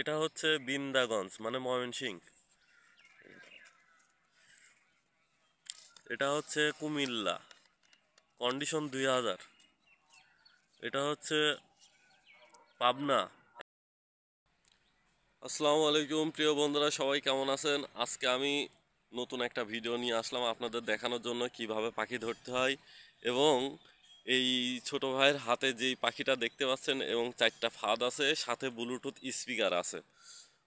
এটা হচ্ছে বিন্দাগঞ্জ মানে ময়মনসিংহ। এটা হচ্ছে কুমিল্লা, কন্ডিশন 2000। এটা হচ্ছে পাবনা। আসসালামু আলাইকুম প্রিয় বন্ধুরা, সবাই কেমন আছেন? আজকে আমি নতুন একটা ভিডিও নিয়ে আসলাম আপনাদের দেখানোর জন্য কিভাবে পাখি ধরতে হয়। এবং এই ছোট ভাইয়ের হাতে যেই পাখিটা দেখতে পাচ্ছেন এবং 4টা ফাঁদ আছে, সাথে ব্লুটুথ স্পিকার আছে।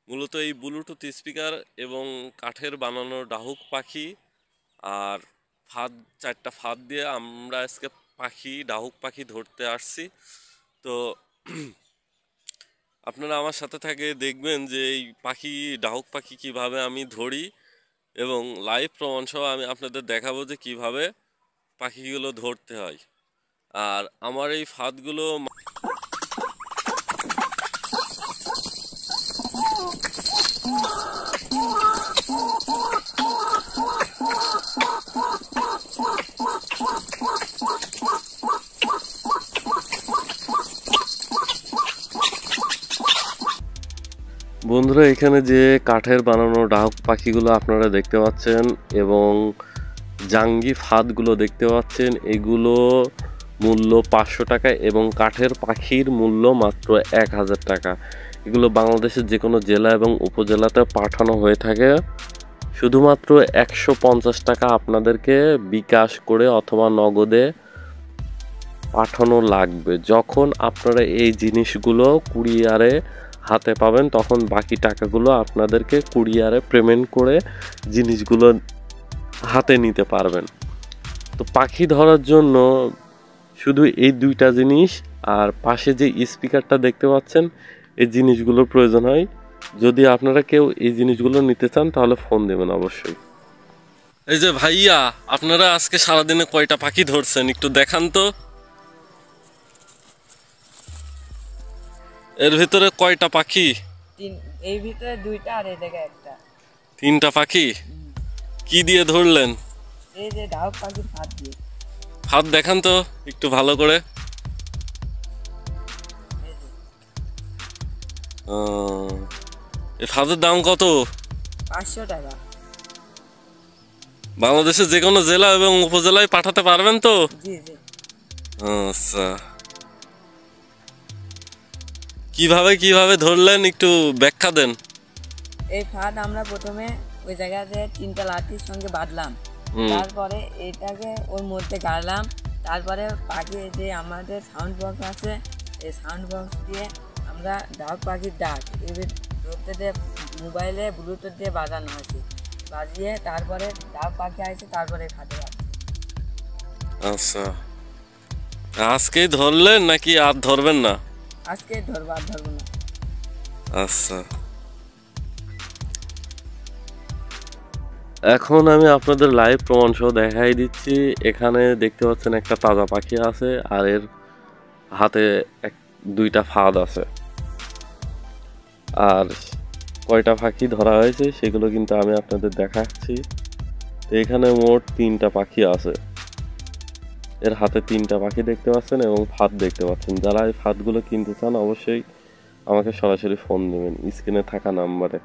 মূলত এই ব্লুটুথ স্পিকার এবং কাঠের বানানো ডাহুক পাখি আর ফাঁদ, 4টা ফাঁদ দিয়ে আমরা আজকে ডাহুক পাখি ধরতে আসছি। তো আপনারা আমার সাথে থেকে দেখবেন যে এই ডাহুক পাখি কিভাবে আমি ধরি এবং লাইভ প্রমাণ সহ আমি আপনাদের দেখাবো যে কিভাবে পাখিগুলো ধরতে হয়। আর আমার এই ফাঁদগুলো বন্ধুরা, এখানে যে কাঠের বানানো ডাহুক পাখিগুলো আপনারা দেখতে পাচ্ছেন এবং জাঙ্গি ফাঁদগুলো দেখতে পাচ্ছেন, এগুলো মূল্য 500 টাকা এবং কাঠের পাখির মূল্য মাত্র 1000 টাকা। এগুলো বাংলাদেশের যে কোনো জেলা এবং উপজেলাতে পাঠানো হয়ে থাকে। শুধুমাত্র 150 টাকা আপনাদেরকে বিকাশ করে অথবা নগদে পাঠানো লাগবে। যখন আপনারা এই জিনিসগুলো কুরিয়ারে হাতে পাবেন তখন বাকি টাকাগুলো আপনাদেরকে কুরিয়ারে পেমেন্ট করে জিনিসগুলো হাতে নিতে পারবেন। তো পাখি ধরার জন্য শুধু এই 2টা জিনিস আর পাশে যে স্পিকারটা দেখতে পাচ্ছেন, এই জিনিসগুলোর প্রয়োজন হয়। যদি আপনারা কেউ এই জিনিসগুলো নিতে চান তাহলে ফোন দেবেন অবশ্যই। এই যে ভাইয়া, আপনারা আজকে সারাদিনে কয়টা পাখি ধরছেন একটু দেখান তো। এর ভিতরে কয়টা পাখি? এই ভিতরে 2টা আর এই জায়গায় একটা। 3টা পাখি। কি দিয়ে ধরলেন? এই যে ডাহুক পাখির ফাঁদ দিয়ে। হাত দেখান তো একটু ভালো করে। এই ফাঁদের দাম কত? 500 টাকা। বাংলাদেশের যে কোনো জেলা এবং উপজেলায় পাঠাতে পারবেন তো? জি জি। আচ্ছা, কিভাবে কিভাবে ধরলেন একটু ব্যাখ্যা দেন। এই ফাঁদ আমরা প্রথমে ওই জায়গাতে 3টা লাঠির সঙ্গে বাঁধলাম, তারপরে এটাকে ওর মধ্যে গাড়লাম, তারপরে পাখি যে আমাদের সাউন্ড বক্স আছে, এই সাউন্ড বক্স দিয়ে আমরা ডাহুক পাখির ডাক এবার ধরতে দিয়ে মোবাইলে ব্লুটুথ দিয়ে বাজানো আছে, বাজিয়ে তারপরে ডাহুক পাখি আসে, তারপরে ফাঁদে বাঁধছে। আচ্ছা, আজকেই ধরলেন নাকি আর ধরবেন না? আজকে ধরবো, আর ধরবো না। আচ্ছা, এখন আমি আপনাদের লাইভ প্রমাণ সহ দেখাই দিচ্ছি। এখানে দেখতে পাচ্ছেন একটা তাজা পাখি আছে আর এর হাতে 2টা ফাঁদ আছে। আর কয়টা পাখি ধরা হয়েছে সেগুলো কিন্তু আমি আপনাদের দেখাচ্ছি। তো এখানে মোট 3টা পাখি আছে। এর হাতে 3টা পাখি দেখতে পাচ্ছেন এবং ফাঁদ দেখতে পাচ্ছেন। যারা এই ফাঁদগুলো কিনতে চান অবশ্যই আমাকে সরাসরি ফোন দেবেন স্ক্রিনে থাকা নাম্বারে।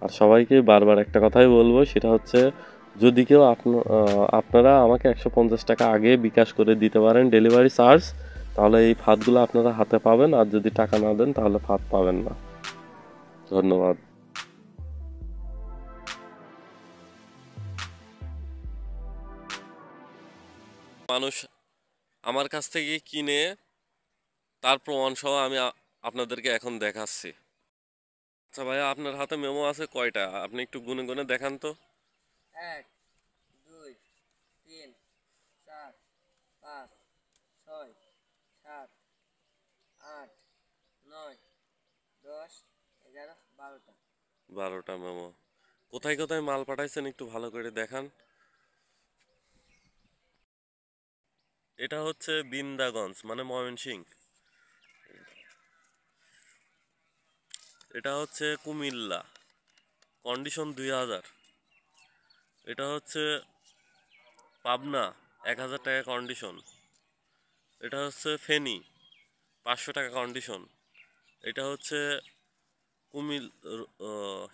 আর সবাইকে বারবার একটা কথাই বলবো, সেটা হচ্ছে যদি কেউ আপনারা আমাকে 150 টাকা আগে বিকাশ করে দিতে পারেন ডেলিভারি চার্জ, তাহলে এই ফাঁদগুলো আপনারা হাতে পাবেন। আর যদি টাকা না দেন তাহলে ফাঁদ পাবেন না। ধন্যবাদ। মানুষ আমার কাছ থেকে কিনে তার প্রমাণ সহ আমি আপনাদেরকে এখন দেখাচ্ছি। আচ্ছা ভাইয়া, আপনার হাতে মেমো আছে কয়টা? আপনি একটু গুনে গুনে দেখান তো। 1 2 3 4 5 6 7 8 9 10 11 12টা। 12টা মেমো। কোথায় কোথায় মাল পাঠাইছেন একটু ভালো করে দেখান। এটা হচ্ছে বিন্দাগঞ্জ মানে ময়মনসিংহ। এটা হচ্ছে কুমিল্লা, কন্ডিশন 2000। এটা হচ্ছে পাবনা, 1000 টাকা কন্ডিশন। এটা হচ্ছে ফেনী, 500 টাকা কন্ডিশন। এটা হচ্ছে কুমিল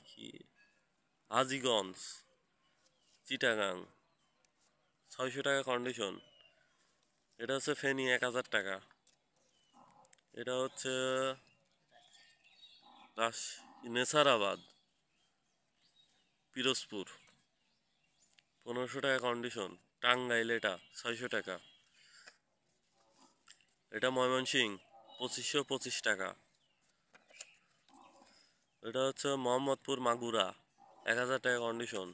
কি হাজীগঞ্জ চিটাগাং 600 টাকা কন্ডিশন। এটা হচ্ছে ফেনী 1000 টাকা। এটা হচ্ছে নেসারাবাদ পিরোজপুর 1500 টাকা কন্ডিশন। টাঙ্গাইল এটা 600 টাকা। এটা ময়মনসিংহ 2525 টাকা। এটা হচ্ছে মোহাম্মদপুর মাগুরা 1000 টাকা কন্ডিশন।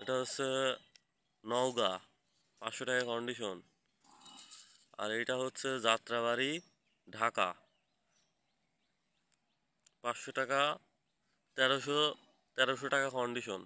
এটা হচ্ছে নওগাঁ 500 টাকা কন্ডিশন। আর এটা হচ্ছে যাত্রাবাড়ি ঢাকা 500 টাকা। 1300 টাকা কন্ডিশন।